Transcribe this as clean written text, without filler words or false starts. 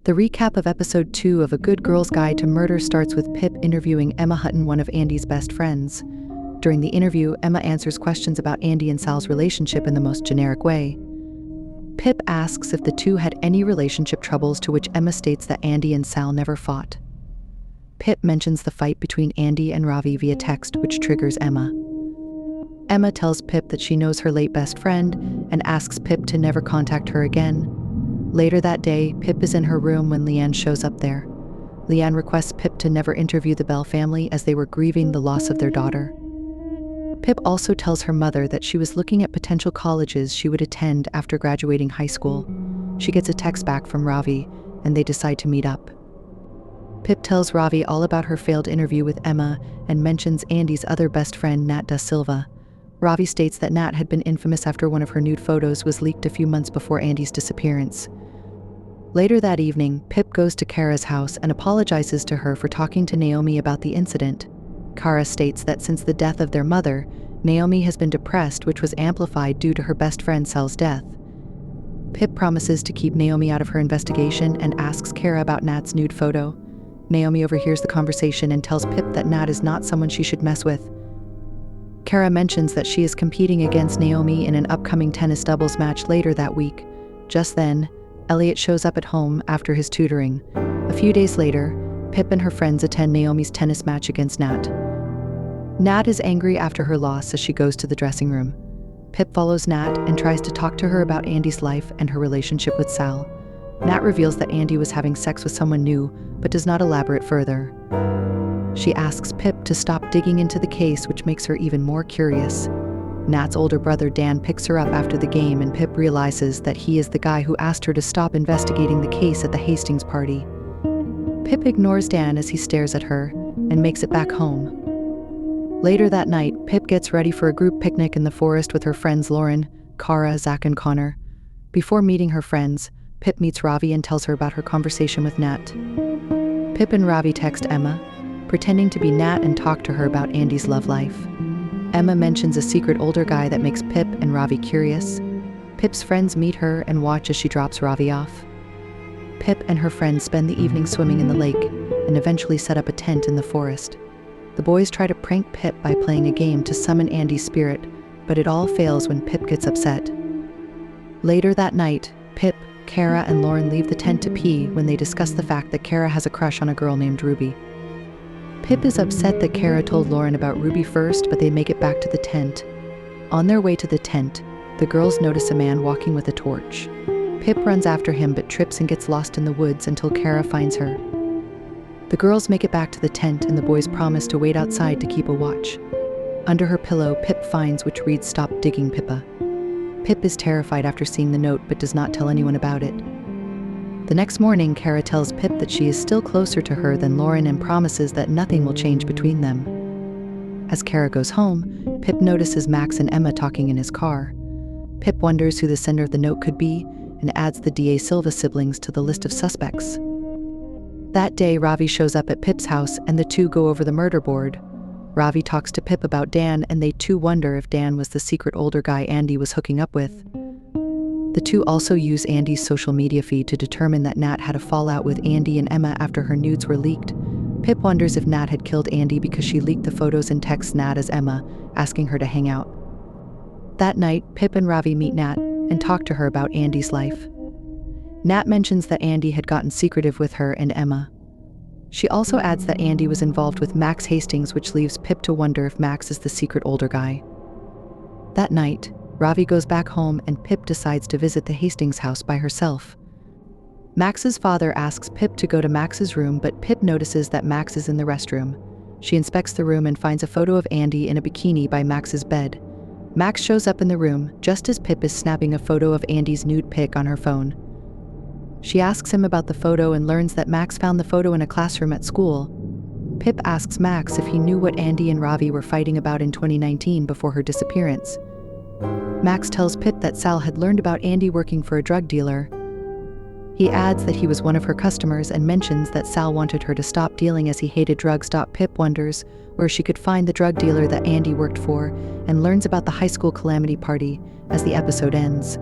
The recap of episode 2 of A Good Girl's Guide to Murder starts with Pip interviewing Emma Hutton, one of Andy's best friends. During the interview, Emma answers questions about Andy and Sal's relationship in the most generic way. Pip asks if the two had any relationship troubles, to which Emma states that Andy and Sal never fought. Pip mentions the fight between Andy and Ravi via text, which triggers Emma. Emma tells Pip that she knows her late best friend and asks Pip to never contact her again. Later that day, Pip is in her room when Leanne shows up there. Leanne requests Pip to never interview the Bell family as they were grieving the loss of their daughter. Pip also tells her mother that she was looking at potential colleges she would attend after graduating high school. She gets a text back from Ravi, and they decide to meet up. Pip tells Ravi all about her failed interview with Emma and mentions Andy's other best friend, Nat Da Silva. Ravi states that Nat had been infamous after one of her nude photos was leaked a few months before Andy's disappearance. Later that evening, Pip goes to Kara's house and apologizes to her for talking to Naomi about the incident. Kara states that since the death of their mother, Naomi has been depressed, which was amplified due to her best friend Sal's death. Pip promises to keep Naomi out of her investigation and asks Kara about Nat's nude photo. Naomi overhears the conversation and tells Pip that Nat is not someone she should mess with. Kara mentions that she is competing against Naomi in an upcoming tennis doubles match later that week. Just then, Elliot shows up at home after his tutoring. A few days later, Pip and her friends attend Naomi's tennis match against Nat. Nat is angry after her loss as she goes to the dressing room. Pip follows Nat and tries to talk to her about Andy's life and her relationship with Sal. Nat reveals that Andy was having sex with someone new, but does not elaborate further. She asks Pip to stop digging into the case, which makes her even more curious. Nat's older brother Dan picks her up after the game, and Pip realizes that he is the guy who asked her to stop investigating the case at the Hastings party. Pip ignores Dan as he stares at her and makes it back home. Later that night, Pip gets ready for a group picnic in the forest with her friends Lauren, Kara, Zach, and Connor. Before meeting her friends, Pip meets Ravi and tells her about her conversation with Nat. Pip and Ravi text Emma, pretending to be Nat, and talk to her about Andy's love life. Emma mentions a secret older guy that makes Pip and Ravi curious. Pip's friends meet her and watch as she drops Ravi off. Pip and her friends spend the evening swimming in the lake and eventually set up a tent in the forest. The boys try to prank Pip by playing a game to summon Andy's spirit, but it all fails when Pip gets upset. Later that night, Pip, Kara, and Lauren leave the tent to pee when they discuss the fact that Kara has a crush on a girl named Ruby. Pip is upset that Kara told Lauren about Ruby first, but they make it back to the tent. On their way to the tent, the girls notice a man walking with a torch. Pip runs after him but trips and gets lost in the woods until Kara finds her. The girls make it back to the tent and the boys promise to wait outside to keep a watch. Under her pillow, Pip finds which reads, "Stop digging, Pippa." Pip is terrified after seeing the note but does not tell anyone about it. The next morning, Kara tells Pip that she is still closer to her than Lauren and promises that nothing will change between them. As Kara goes home, Pip notices Max and Emma talking in his car. Pip wonders who the sender of the note could be and adds the Da Silva siblings to the list of suspects. That day, Ravi shows up at Pip's house and the two go over the murder board. Ravi talks to Pip about Dan, and they too wonder if Dan was the secret older guy Andy was hooking up with. The two also use Andy's social media feed to determine that Nat had a fallout with Andy and Emma after her nudes were leaked. Pip wonders if Nat had killed Andy because she leaked the photos and texts Nat as Emma, asking her to hang out. That night, Pip and Ravi meet Nat and talk to her about Andy's life. Nat mentions that Andy had gotten secretive with her and Emma. She also adds that Andy was involved with Max Hastings, which leaves Pip to wonder if Max is the secret older guy. That night, Ravi goes back home and Pip decides to visit the Hastings house by herself. Max's father asks Pip to go to Max's room, but Pip notices that Max is in the restroom. She inspects the room and finds a photo of Andy in a bikini by Max's bed. Max shows up in the room just as Pip is snapping a photo of Andy's nude pic on her phone. She asks him about the photo and learns that Max found the photo in a classroom at school. Pip asks Max if he knew what Andy and Ravi were fighting about in 2019 before her disappearance. Max tells Pip that Sal had learned about Andy working for a drug dealer. He adds that he was one of her customers and mentions that Sal wanted her to stop dealing as he hated drugs. Pip wonders where she could find the drug dealer that Andy worked for and learns about the high school calamity party as the episode ends.